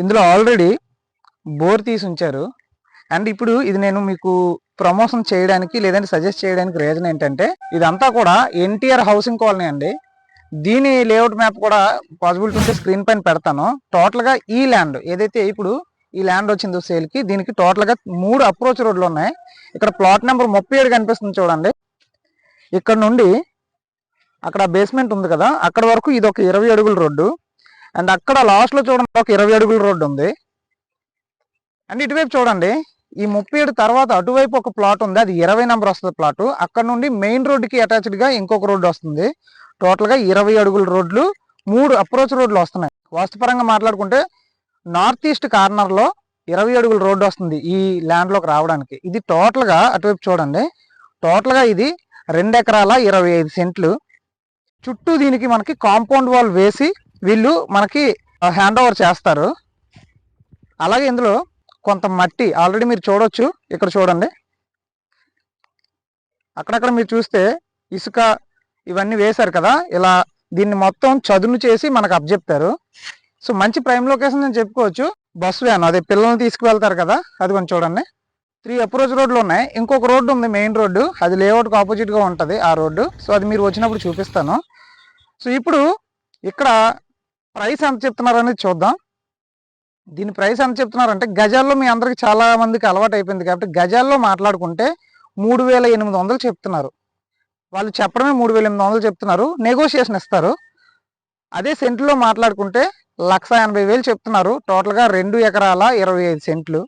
ఇందులో already bore తీసి ఉంచారు. అండ్ ఇప్పుడు ఇది నేను మీకు ప్రమోషన్ చేయడానికి లేదంటే సజెస్ట్ చేయడానికి రీజన్ ఏంటంటే, ఇదంతా కూడా ఎన్టీఆర్ హౌసింగ్ కాలనీ అండి. దీని లేఅవుట్ మ్యాప్ కూడా పాసిబిలిటీ ఉంటే స్క్రీన్ పైన పెడతాను. టోటల్గా ఈ ల్యాండ్ ఏదైతే ఇప్పుడు ఈ ల్యాండ్ వచ్చిందో సేల్కి, దీనికి టోటల్గా 3 అప్రోచ్ రోడ్లు ఉన్నాయి. ఇక్కడ ప్లాట్ నెంబర్ 37 కనిపిస్తుంది చూడండి. ఇక్కడ నుండి అక్కడ బేస్మెంట్ ఉంది కదా, అక్కడ వరకు ఇది ఒక 20 అడుగుల రోడ్డు. అండ్ అక్కడ లాస్ట్లో చూడండి ఒక 20 అడుగుల రోడ్డు ఉంది. అండ్ ఇటువైపు చూడండి, ఈ 37 తర్వాత అటువైపు ఒక ప్లాట్ ఉంది, అది 20 నెంబర్ వస్తుంది ప్లాట్. అక్కడ నుండి మెయిన్ రోడ్డుకి అటాచ్డ్గా ఇంకొక రోడ్డు వస్తుంది. టోటల్గా 20 అడుగుల రోడ్లు, 3 అప్రోచ్ రోడ్లు వస్తున్నాయి. వాస్తుపరంగా మాట్లాడుకుంటే నార్త్ ఈస్ట్ కార్నర్లో 20 అడుగుల రోడ్డు వస్తుంది ఈ ల్యాండ్లోకి రావడానికి. ఇది టోటల్గా అటువైపు చూడండి, టోటల్గా ఇది 2 ఎకరాల 25 సెంట్లు. చుట్టూ దీనికి మనకి కాంపౌండ్ వాల్ వేసి వీళ్ళు మనకి హ్యాండ్ ఓవర్ చేస్తారు. అలాగే ఇందులో కొంత మట్టి ఆల్రెడీ మీరు చూడొచ్చు, ఇక్కడ చూడండి, అక్కడక్కడ మీరు చూస్తే ఇసుక ఇవన్నీ వేశారు కదా, ఇలా దీన్ని మొత్తం చదును చేసి మనకు అప్పచెప్తారు. సో మంచి ప్రైమ్ లొకేషన్ అని చెప్పుకోవచ్చు. బస్ వ్యాన్ అదే పిల్లల్ని తీసుకువెళ్తారు కదా, అది కొంచెం చూడండి. 3 అప్రోచ్ రోడ్లు ఉన్నాయి. ఇంకొక రోడ్డు ఉంది మెయిన్ రోడ్డు, అది లేఅవుట్కి ఆపోజిట్గా ఉంటుంది ఆ రోడ్డు. సో అది మీరు వచ్చినప్పుడు చూపిస్తాను. సో ఇప్పుడు ఇక్కడ ప్రైస్ ఎంత చెప్తున్నారు అనేది చూద్దాం. దీని ప్రైస్ ఎంత చెప్తున్నారంటే, గజాల్లో మీ అందరికి చాలా మందికి అలవాటు అయిపోయింది కాబట్టి గజాల్లో మాట్లాడుకుంటే 3800 చెప్తున్నారు. వాళ్ళు చెప్పడమే 3800 చెప్తున్నారు, నెగోషియేషన్ ఇస్తారు. అదే సెంట్లో మాట్లాడుకుంటే 1,80,000 చెప్తున్నారు. టోటల్గా 2 ఎకరాల 25 సెంట్లు.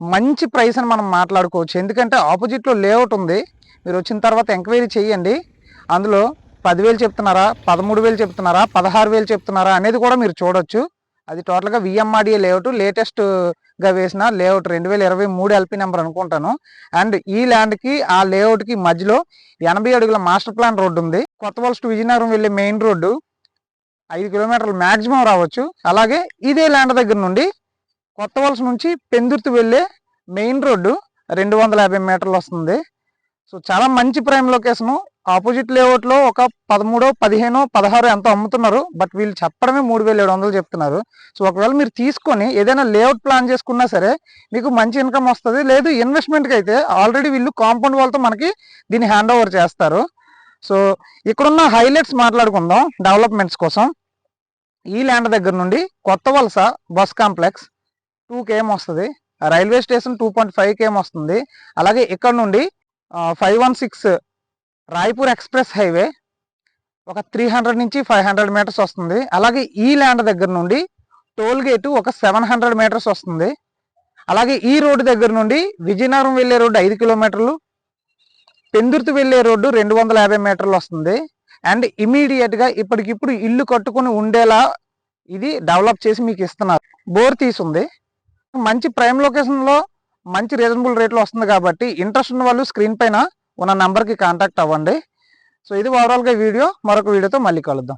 మంచి ప్రైస్ అని మనం మాట్లాడుకోవచ్చు. ఎందుకంటే ఆపోజిట్లో లేఅవుట్ ఉంది. మీరు వచ్చిన తర్వాత ఎంక్వైరీ చేయండి. అందులో 10,000 చెప్తున్నారా, 13,000 చెప్తున్నారా, 16,000 చెప్తున్నారా అనేది కూడా మీరు చూడొచ్చు. అది టోటల్గా విఎంఆర్డిఏ లేఅవుట్, లేటెస్ట్గా వేసిన లేఅవుట్ 2023 ఎల్పీ నెంబర్ అనుకుంటాను. అండ్ ఈ ల్యాండ్కి ఆ లేఅవుట్కి మధ్యలో 80 అడుగుల మాస్టర్ ప్లాన్ రోడ్డు ఉంది. కొత్త వలస టు విజయనగరం వెళ్ళే మెయిన్ రోడ్డు 5 కిలోమీటర్లు మ్యాక్సిమం రావచ్చు. అలాగే ఇదే ల్యాండ్ దగ్గర నుండి కొత్త వలస నుంచి పెందుర్తి వెళ్ళే మెయిన్ రోడ్డు 250 మీటర్లు వస్తుంది. సో చాలా మంచి ప్రైమ్ లొకేషను. ఆపోజిట్ లేఅవుట్లో ఒక 13, 15, 16 ఎంతో అమ్ముతున్నారు. బట్ వీళ్ళు చెప్పడమే 3,700 చెప్తున్నారు. సో ఒకవేళ మీరు తీసుకొని ఏదైనా లేఅవుట్ ప్లాన్ చేసుకున్నా సరే మీకు మంచి ఇన్కమ్ వస్తుంది. లేదు ఇన్వెస్ట్మెంట్కి అయితే ఆల్రెడీ వీళ్ళు కాంపౌండ్ వాల్తో మనకి దీన్ని హ్యాండ్ ఓవర్ చేస్తారు. సో ఇక్కడున్న హైలైట్స్ మాట్లాడుకుందాం డెవలప్మెంట్స్ కోసం. ఈ ల్యాండ్ దగ్గర నుండి కొత్త వలస బస్ కాంప్లెక్స్ 2 km వస్తుంది. రైల్వే స్టేషన్ 2.5 km వస్తుంది. అలాగే ఇక్కడ నుండి 516 రాయ్పూర్ ఎక్స్ప్రెస్ హైవే ఒక 300 నుంచి 500 మీటర్స్ వస్తుంది. అలాగే ఈ ల్యాండ్ దగ్గర నుండి టోల్ గేటు ఒక 700 మీటర్స్ వస్తుంది. అలాగే ఈ రోడ్డు దగ్గర నుండి విజయనగరం వెళ్ళే రోడ్డు 5 కిలోమీటర్లు, పెందుర్తి వెళ్ళే రోడ్డు 250 మీటర్లు వస్తుంది. అండ్ ఇమీడియట్గా ఇప్పటికిప్పుడు ఇల్లు కట్టుకుని ఉండేలా ఇది డెవలప్ చేసి మీకు ఇస్తున్నారు. బోర్ తీసుంది. మంచి ప్రైమ్ లొకేషన్లో మంచి రీజనబుల్ రేట్లో వస్తుంది కాబట్టి ఇంట్రెస్ట్ ఉన్న వాళ్ళు స్క్రీన్ పైన ఉన్న నెంబర్కి కాంటాక్ట్ అవ్వండి. సో ఇది ఓవరాల్గా వీడియో. మరొక వీడియోతో మళ్ళీ కలుద్దాం.